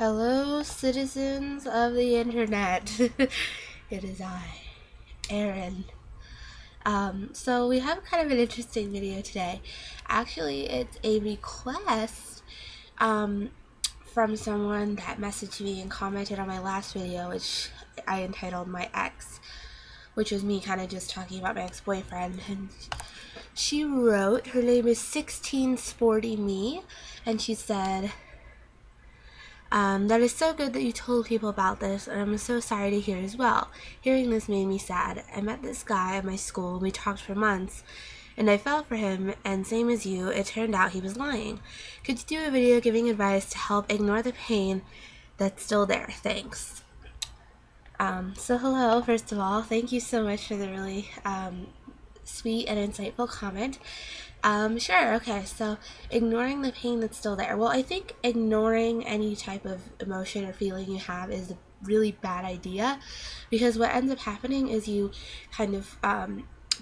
Hello, citizens of the internet. It is I, Erin. So we have kind of an interesting video today. Actually, it's a request from someone that messaged me and commented on my last video, which I entitled My Ex, which was me kind of just talking about my ex-boyfriend. And she wrote, her name is 16 Sporty Me, and she said, that is so good that you told people about this, and I'm so sorry to hear as well. Hearing this made me sad. I met this guy at my school, and we talked for months, and I fell for him, and same as you, it turned out he was lying. Could you do a video giving advice to help ignore the pain that's still there? Thanks. So hello, first of all. Thank you so much for the really sweet and insightful comment. Sure, okay, so ignoring the pain that's still there. Well, I think ignoring any type of emotion or feeling you have is a really bad idea, because what ends up happening is you kind of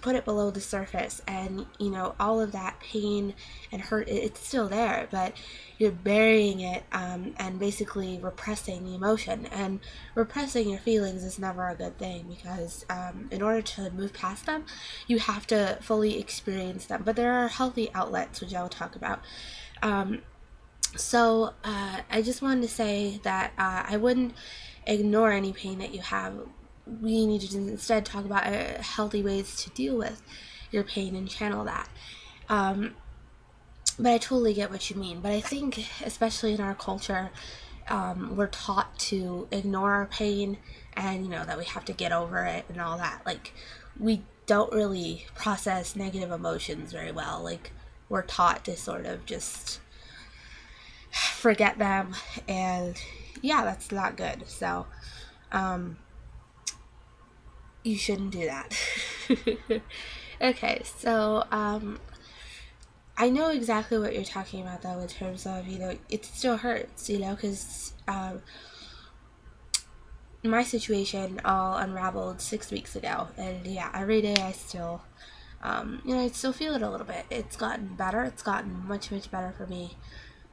put it below the surface, and you know, all of that pain and hurt, it's still there, but you're burying it and basically repressing the emotion. And repressing your feelings is never a good thing, because in order to move past them, you have to fully experience them. But there are healthy outlets, which I will talk about. So I just wanted to say that I wouldn't ignore any pain that you have. We need to instead talk about healthy ways to deal with your pain and channel that. But I totally get what you mean. But I think, especially in our culture, we're taught to ignore our pain, and you know, that we have to get over it and all that. Like, we don't really process negative emotions very well. Like, we're taught to sort of just forget them, and yeah, that's not good. So you shouldn't do that. Okay, so I know exactly what you're talking about, though, in terms of, you know, it still hurts, you know, because my situation all unraveled 6 weeks ago, and yeah, every day I still, you know, I still feel it a little bit. It's gotten better. It's gotten much, much better for me,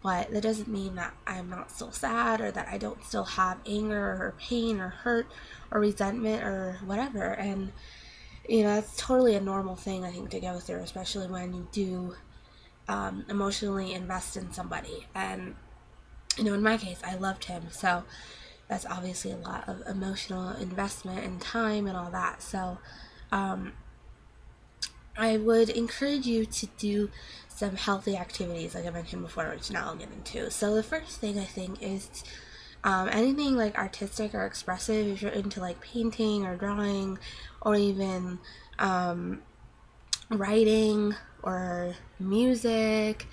but that doesn't mean that I'm not still sad, or that I don't still have anger or pain or hurt or resentment or whatever. And you know, that's totally a normal thing, I think, to go through, especially when you do emotionally invest in somebody. And you know, in my case, I loved him, so that's obviously a lot of emotional investment and time and all that. So I would encourage you to do some healthy activities, like I mentioned before, which now I'll get into. So the first thing, I think, is anything like artistic or expressive. If you're into like painting or drawing, or even writing or music,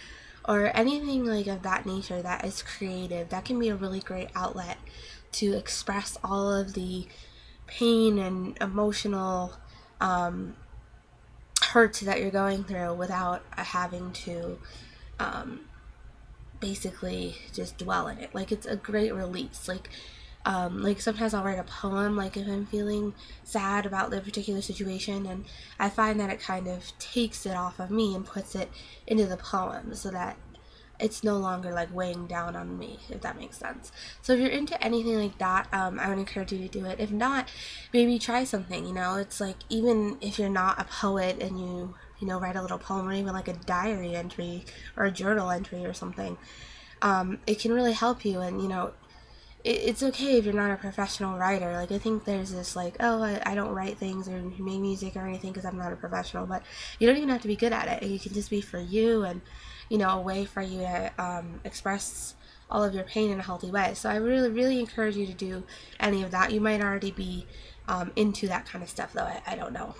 or anything like of that nature that is creative, that can be a really great outlet to express all of the pain and emotional hurt that you're going through without having to basically just dwell in it. Like, it's a great release. Like sometimes I'll write a poem, like if I'm feeling sad about the particular situation, and I find that it kind of takes it off of me and puts it into the poem, so that it's no longer like weighing down on me, if that makes sense. So if you're into anything like that, I would encourage you to do it. If not, maybe try something, you know. It's like, even if you're not a poet and you know, write a little poem, or even like a diary entry or a journal entry or something, it can really help you. And you know, it's okay if you're not a professional writer. Like, I think there's this like, oh, I don't write things or make music or anything because I'm not a professional, but you don't even have to be good at it. It can just be for you, and you know, a way for you to express all of your pain in a healthy way. So I really, really encourage you to do any of that. You might already be into that kind of stuff, though. I don't know.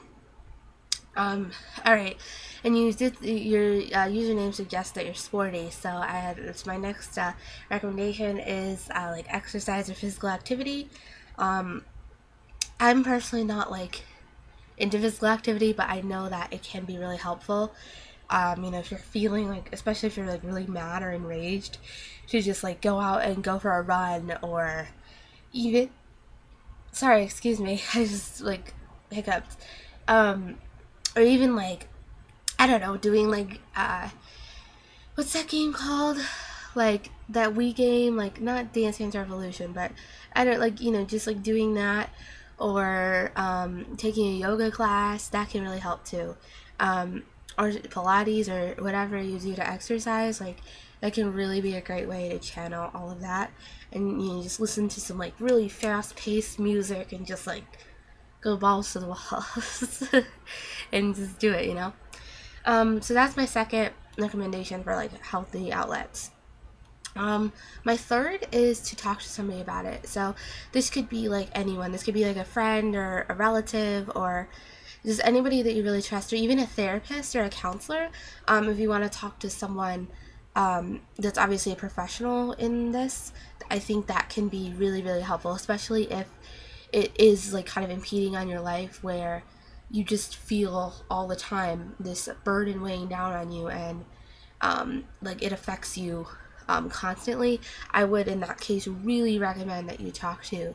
Alright, and you did, your username suggests that you're sporty, so it's my next recommendation is like exercise or physical activity. I'm personally not like into physical activity, but I know that it can be really helpful. You know, if you're feeling like, especially if you're like really mad or enraged, to just like go out and go for a run, or even, sorry, excuse me, I just like hiccuped. Or even like, I don't know, doing like, what's that game called? Like that Wii game, like not Dance Dance Revolution, but I don't like, just like doing that, or taking a yoga class, that can really help too. Or Pilates or whatever you do to exercise, like that can really be a great way to channel all of that. And just listen to some like really fast paced music and just like go balls to the walls and just do it, so that's my second recommendation for like healthy outlets. My third is to talk to somebody about it. So this could be like anyone. This could be like a friend or a relative, or just anybody that you really trust, or even a therapist or a counselor. If you want to talk to someone that's obviously a professional in this, I think that can be really, really helpful, especially if it is like kind of impeding on your life, where you just feel all the time this burden weighing down on you, and like it affects you constantly. I would in that case really recommend that you talk to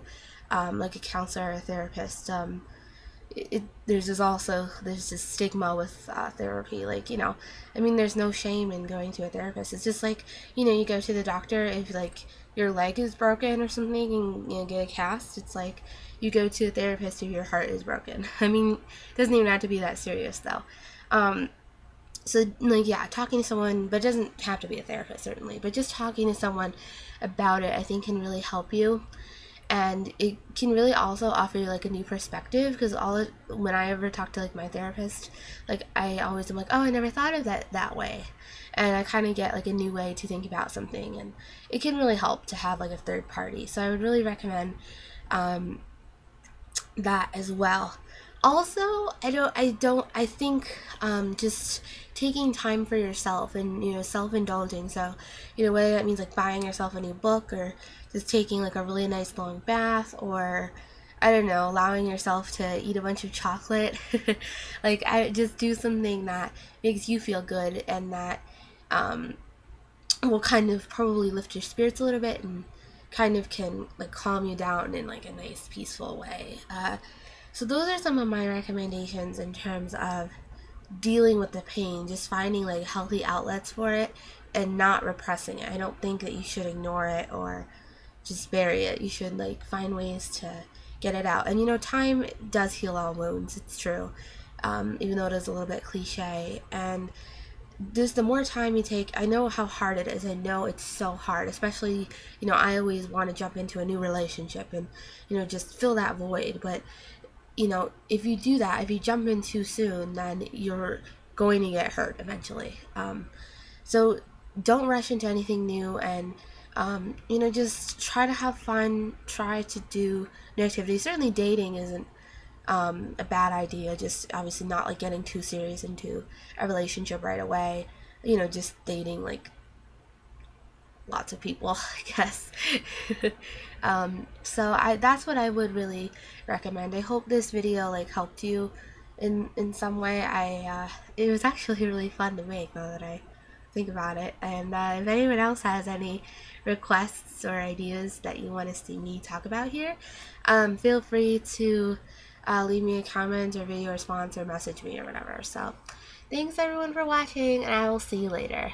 like a counselor or a therapist. There's this stigma with therapy, like, I mean, there's no shame in going to a therapist. It's just like, you go to the doctor if like your leg is broken or something and get a cast. It's like you go to a therapist if your heart is broken. I mean, it doesn't even have to be that serious though. So, like, yeah, talking to someone, but it doesn't have to be a therapist, certainly, but just talking to someone about it, I think, can really help you. And it can really also offer you, like, a new perspective, because when I ever talk to, like, my therapist, like, I always am like, oh, I never thought of that way. And I kind of get, like, a new way to think about something, and it can really help to have, like, a third party. So I would really recommend that as well. Also, I think just taking time for yourself and, self-indulging. So, whether that means like buying yourself a new book, or just taking like a really nice long bath, or I don't know, allowing yourself to eat a bunch of chocolate. Like, I just do something that makes you feel good, and that will kind of probably lift your spirits a little bit, and kind of can like calm you down in like a nice peaceful way. So those are some of my recommendations in terms of dealing with the pain, just finding like healthy outlets for it and not repressing it. I don't think that you should ignore it or just bury it. You should like find ways to get it out. And time does heal all wounds, it's true, even though it is a little bit cliche. And just the more time you take, I know how hard it is. I know it's so hard, especially, I always want to jump into a new relationship and, just fill that void. But if you do that, if you jump in too soon, then you're going to get hurt eventually. So don't rush into anything new, and, just try to have fun, try to do new activities. Certainly dating isn't a bad idea, just obviously not like getting too serious into a relationship right away. Just dating like lots of people, I guess. So that's what I would really recommend. I hope this video like helped you in some way. It was actually really fun to make, now that I think about it. And if anyone else has any requests or ideas that you want to see me talk about here, feel free to leave me a comment or video response or message me or whatever. So thanks everyone for watching, and I will see you later.